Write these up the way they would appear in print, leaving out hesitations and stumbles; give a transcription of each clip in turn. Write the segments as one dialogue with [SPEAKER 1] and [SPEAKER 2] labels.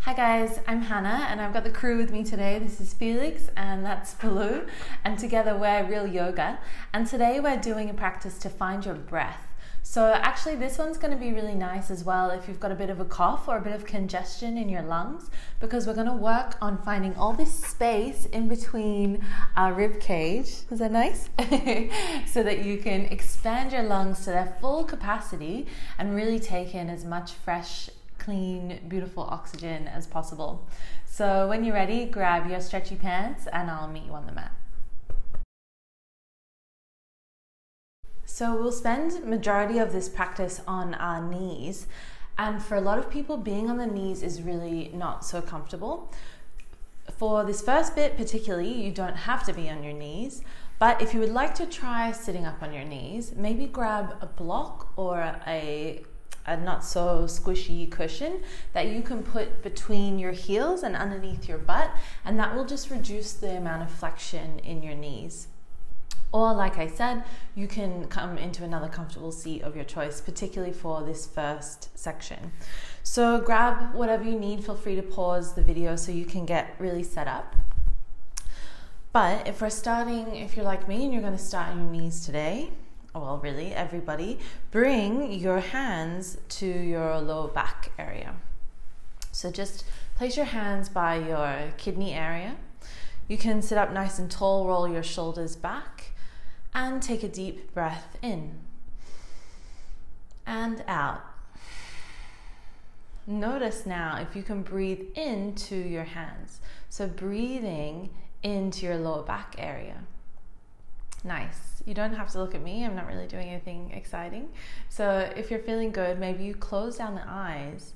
[SPEAKER 1] Hi guys, I'm Hannah and I've got the crew with me today. This is Felix and that's Palou, and together we're Real Yoga, and today we're doing a practice to find your breath. So actually this one's going to be really nice as well if you've got a bit of a cough or a bit of congestion in your lungs, because we're going to work on finding all this space in between our rib cage. Is that nice? So that you can expand your lungs to their full capacity and really take in as much fresh, clean, beautiful oxygen as possible. So when you're ready, grab your stretchy pants and I'll meet you on the mat. So we'll spend majority of this practice on our knees, and for a lot of people being on the knees is really not so comfortable. For this first bit particularly, you don't have to be on your knees, but if you would like to try sitting up on your knees, maybe grab a block or a not so squishy cushion that you can put between your heels and underneath your butt, and that will just reduce the amount of flexion in your knees. Or like I said, you can come into another comfortable seat of your choice, particularly for this first section. So grab whatever you need. Feel free to pause the video so you can get really set up. But if you're like me and you're going to start on your knees today, well, really, everybody, bring your hands to your lower back area. So just place your hands by your kidney area. You can sit up nice and tall, roll your shoulders back, and take a deep breath in and out. Notice now if you can breathe into your hands. So breathing into your lower back area. Nice. You don't have to look at me. I'm not really doing anything exciting. So if you're feeling good, maybe you close down the eyes.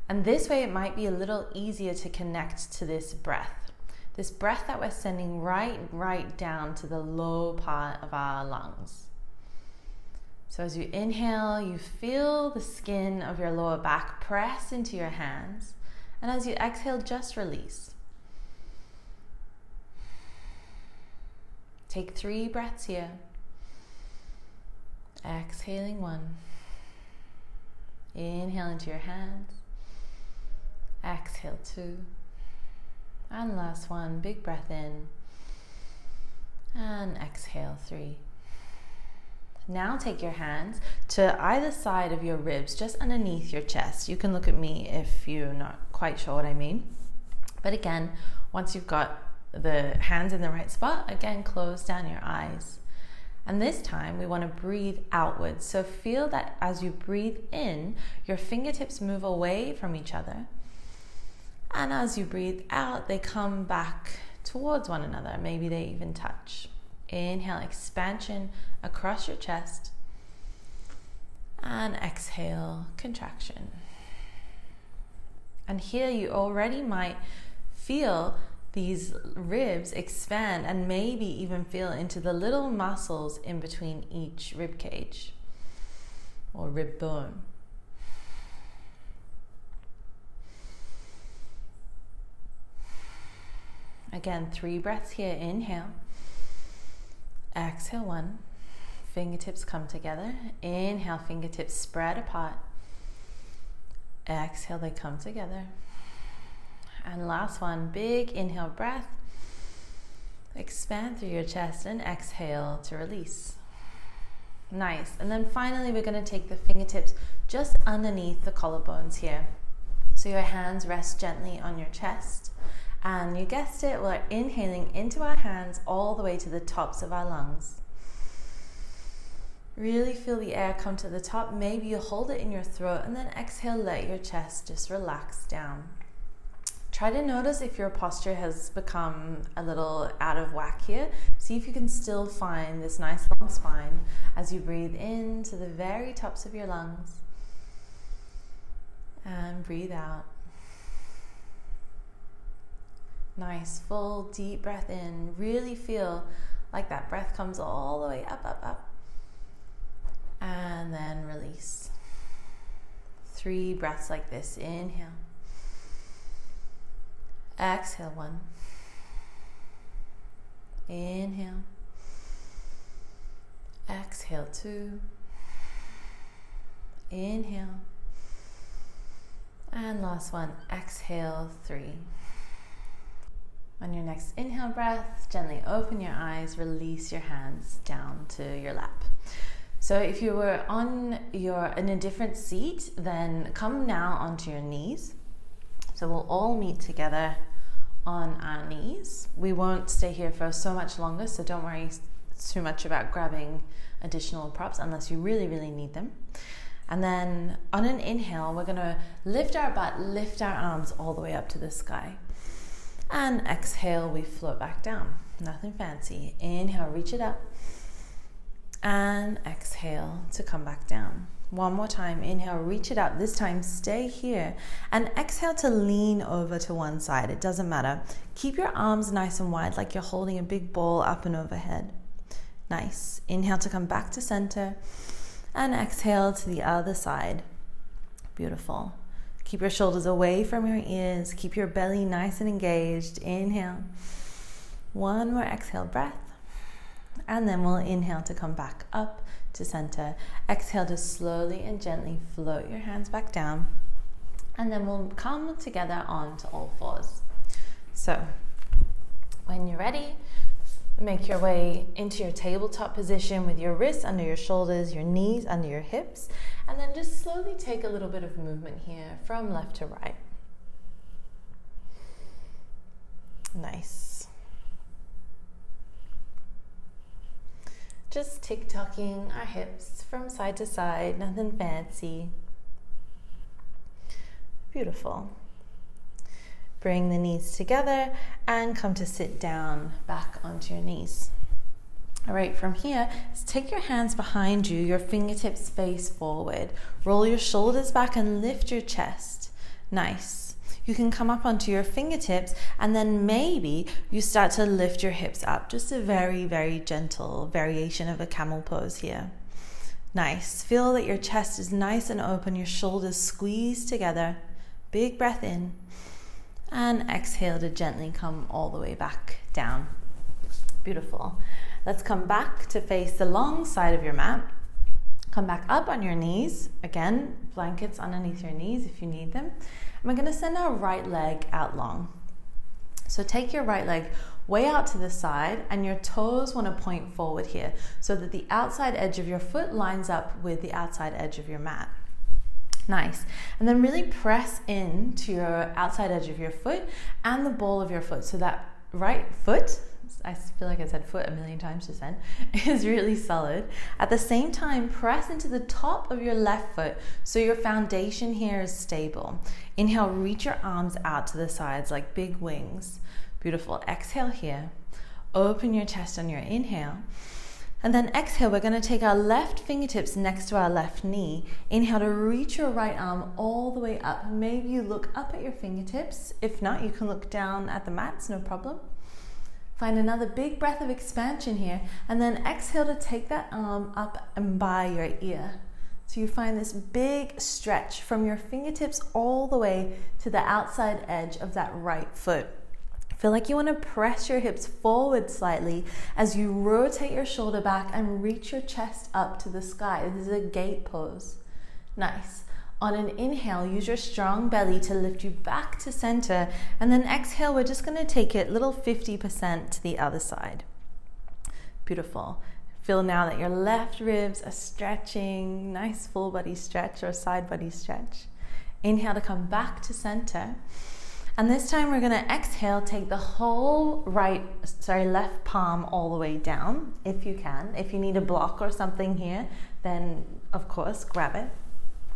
[SPEAKER 1] And this way it might be a little easier to connect to this breath. This breath that we're sending right down to the low part of our lungs. So as you inhale, you feel the skin of your lower back press into your hands. And as you exhale, just release. Take 3 breaths here. Exhaling 1. Inhale into your hands. Exhale 2. And last one, big breath in. And exhale 3. Now take your hands to either side of your ribs, just underneath your chest. You can look at me if you're not quite sure what I mean. But again, once you've got the hands in the right spot, again, close down your eyes. And this time we want to breathe outwards. So feel that as you breathe in, your fingertips move away from each other. And as you breathe out, they come back towards one another. Maybe they even touch. Inhale, expansion across your chest. And exhale, contraction. And here you already might feel these ribs expand and maybe even feel into the little muscles in between each rib cage or rib bone. Again, 3 breaths here. Inhale. Exhale 1. Fingertips come together. Inhale, fingertips spread apart. Exhale, they come together. And last one, big inhale breath. Expand through your chest and exhale to release. Nice. And then finally, we're going to take the fingertips just underneath the collarbones here. So your hands rest gently on your chest. And you guessed it, we're inhaling into our hands all the way to the tops of our lungs. Really feel the air come to the top. Maybe you hold it in your throat and then exhale, let your chest just relax down. Try to notice if your posture has become a little out of whack here. See if you can still find this nice long spine as you breathe in to the very tops of your lungs. And breathe out. Nice, full, deep breath in. Really feel like that breath comes all the way up, up, up. And then release. 3 breaths like this. Inhale. Exhale 1. Inhale. Exhale 2. Inhale. And last one, exhale, 3. On your next inhale breath, gently open your eyes, release your hands down to your lap. So if you were in a different seat, then come now onto your knees. So we'll all meet together on our knees. We won't stay here for so much longer, so don't worry too much about grabbing additional props unless you really, really need them. And then on an inhale, we're gonna lift our butt, lift our arms all the way up to the sky. And exhale, we float back down. Nothing fancy. Inhale, reach it up. And exhale to come back down. One more time. Inhale, reach it up. This time, stay here. And exhale to lean over to one side. It doesn't matter. Keep your arms nice and wide, like you're holding a big ball up and overhead. Nice. Inhale to come back to center. And exhale to the other side. Beautiful. Keep your shoulders away from your ears. Keep your belly nice and engaged. Inhale. One more exhale breath. And then we'll inhale to come back up to center. Exhale to slowly and gently float your hands back down. And then we'll come together onto all fours. So when you're ready, make your way into your tabletop position with your wrists under your shoulders, your knees under your hips, and then just slowly take a little bit of movement here from left to right. Nice. Just tick-tocking our hips from side to side, nothing fancy. Beautiful. Bring the knees together and come to sit down back onto your knees. All right, from here, take your hands behind you, your fingertips face forward. Roll your shoulders back and lift your chest. Nice. You can come up onto your fingertips and then maybe you start to lift your hips up. Just a very, very gentle variation of a camel pose here. Nice. Feel that your chest is nice and open, your shoulders squeeze together. Big breath in. And exhale to gently come all the way back down. Beautiful. Let's come back to face the long side of your mat. Come back up on your knees. Again, blankets underneath your knees if you need them. And we're going to send our right leg out long. So take your right leg way out to the side and your toes want to point forward here so that the outside edge of your foot lines up with the outside edge of your mat. Nice. And then really press in to your outside edge of your foot and the ball of your foot so that right foot, I feel like I said foot a million times just then, is really solid. At the same time, press into the top of your left foot so your foundation here is stable. Inhale, reach your arms out to the sides like big wings. Beautiful. Exhale here. Open your chest on your inhale. And then exhale, we're going to take our left fingertips next to our left knee. Inhale to reach your right arm all the way up. Maybe you look up at your fingertips. If not, you can look down at the mats, no problem. Find another big breath of expansion here. And then exhale to take that arm up and by your ear. So you find this big stretch from your fingertips all the way to the outside edge of that right foot. Feel like you want to press your hips forward slightly as you rotate your shoulder back and reach your chest up to the sky. This is a gate pose. Nice. On an inhale, use your strong belly to lift you back to center. And then exhale, we're just going to take it little 50% to the other side. Beautiful. Feel now that your left ribs are stretching. Nice full body stretch or side body stretch. Inhale to come back to center. And this time we're going to exhale, take the whole left palm all the way down, if you can. If you need a block or something here, then of course, grab it.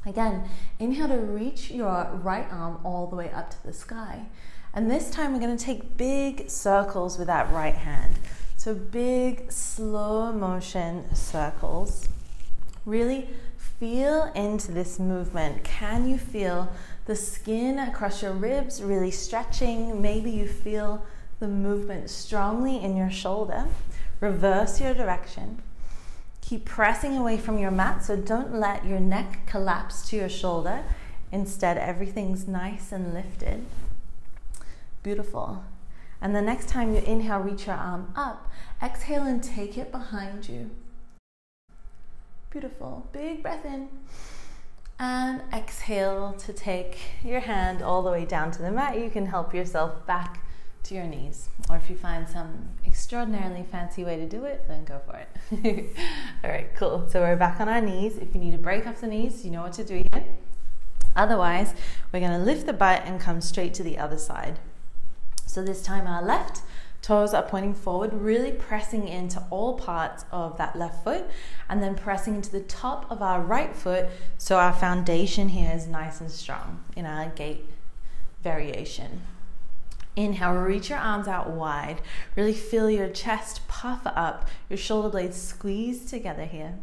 [SPEAKER 1] Again, inhale to reach your right arm all the way up to the sky. And this time we're going to take big circles with that right hand. So big, slow motion circles. Really feel into this movement. Can you feel the skin across your ribs really stretching? Maybe you feel the movement strongly in your shoulder. Reverse your direction. Keep pressing away from your mat, so don't let your neck collapse to your shoulder. Instead, everything's nice and lifted. Beautiful. And the next time you inhale, reach your arm up. Exhale and take it behind you. Beautiful. Big breath in. And exhale to take your hand all the way down to the mat. You can help yourself back to your knees. Or if you find some extraordinarily fancy way to do it, then go for it. All right, cool. So we're back on our knees. If you need to break off the knees, you know what to do here. Otherwise, we're going to lift the butt and come straight to the other side. So this time our left toes are pointing forward, really pressing into all parts of that left foot, and then pressing into the top of our right foot so our foundation here is nice and strong in our gait variation. Inhale, reach your arms out wide. Really feel your chest puff up, your shoulder blades squeeze together here.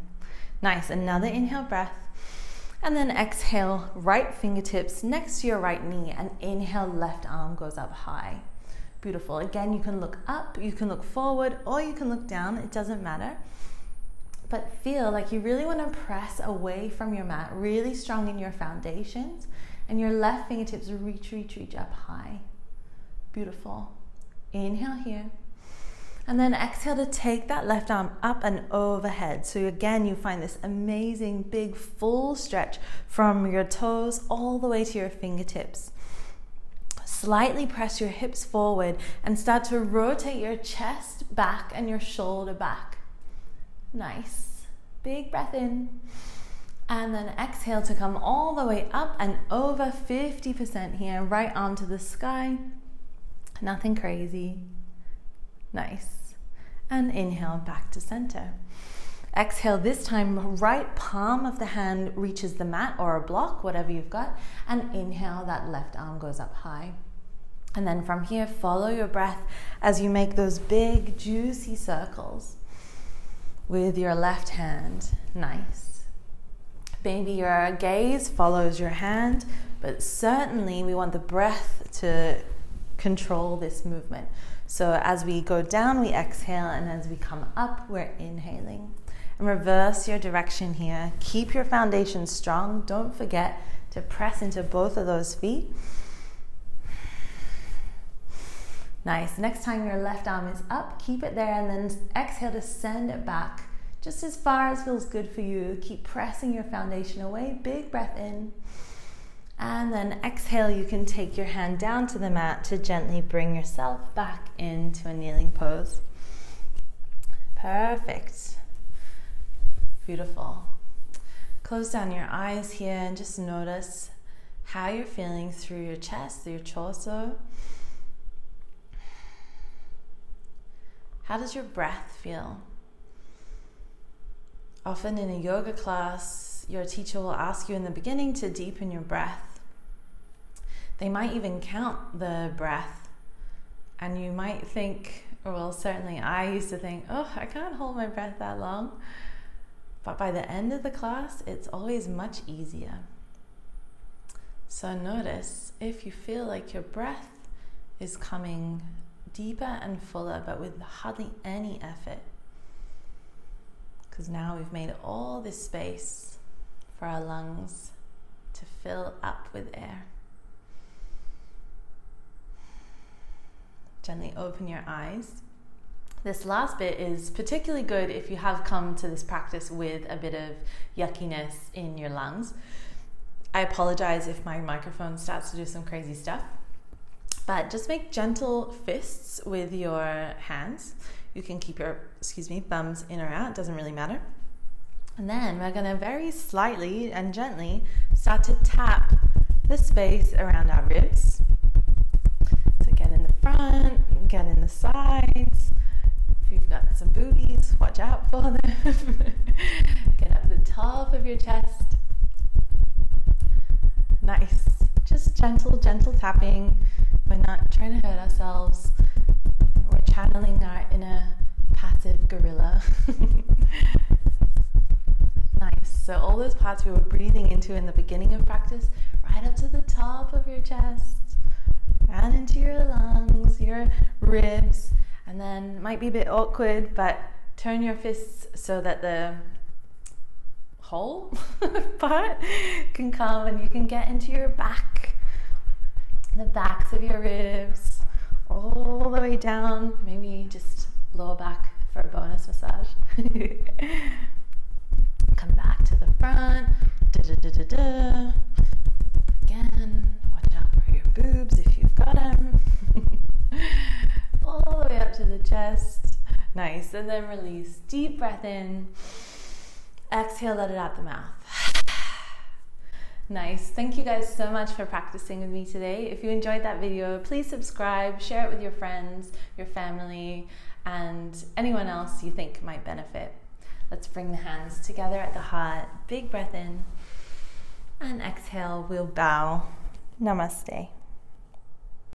[SPEAKER 1] Nice, another inhale breath. And then exhale, right fingertips next to your right knee, and inhale, left arm goes up high. Beautiful. Again, you can look up, you can look forward, or you can look down, it doesn't matter. But feel like you really want to press away from your mat, really strong in your foundations, and your left fingertips reach up high. Beautiful. Inhale here. And then exhale to take that left arm up and overhead. So again, you find this amazing big full stretch from your toes all the way to your fingertips. Slightly press your hips forward and start to rotate your chest back and your shoulder back. Nice. Big breath in. And then exhale to come all the way up and over 50% here. Right arm to the sky. Nothing crazy. Nice. And inhale back to center. Exhale, this time right palm of the hand reaches the mat or a block, whatever you've got, and inhale, that left arm goes up high. And then from here, follow your breath as you make those big, juicy circles with your left hand. Nice. Maybe your gaze follows your hand, but certainly we want the breath to control this movement. So as we go down, we exhale, and as we come up, we're inhaling. And reverse your direction here. Keep your foundation strong. Don't forget to press into both of those feet. Nice. Next time your left arm is up, keep it there, and then exhale to send it back just as far as feels good for you. Keep pressing your foundation away. Big breath in. And then exhale, you can take your hand down to the mat to gently bring yourself back into a kneeling pose. Perfect. Beautiful. Close down your eyes here and just notice how you're feeling through your chest, through your torso. How does your breath feel? Often in a yoga class, your teacher will ask you in the beginning to deepen your breath. They might even count the breath, and you might think, or well, certainly I used to think, oh, I can't hold my breath that long. But by the end of the class, it's always much easier. So notice if you feel like your breath is coming deeper and fuller, but with hardly any effort. Because now we've made all this space for our lungs to fill up with air. Gently open your eyes. This last bit is particularly good if you have come to this practice with a bit of yuckiness in your lungs. I apologize if my microphone starts to do some crazy stuff, but just make gentle fists with your hands. You can keep your, thumbs in or out, doesn't really matter. And then we're gonna very slightly and gently start to tap the space around our ribs. So get in the front, get in the sides. If you've got some booties, watch out for them. Get up the top of your chest. Nice. Just gentle tapping. We're not trying to hurt ourselves. We're channeling our inner passive gorilla. Nice. So all those parts we were breathing into in the beginning of practice, right up to the top of your chest, and into your lungs, your ribs, and then might be a bit awkward, but turn your fists so that the whole part can come and you can get into your back, the backs of your ribs, all the way down, maybe just lower back for a bonus massage. Come back to the front, Da-da-da-da-da. Again, watch out for your boobs if you've got them. All the way up to the chest. Nice. And then release. Deep breath in. Exhale, let it out the mouth. Nice. Thank you guys so much for practicing with me today. If you enjoyed that video, please subscribe, share it with your friends, your family, and anyone else you think might benefit. Let's bring the hands together at the heart. Big breath in. And exhale, we'll bow. Namaste.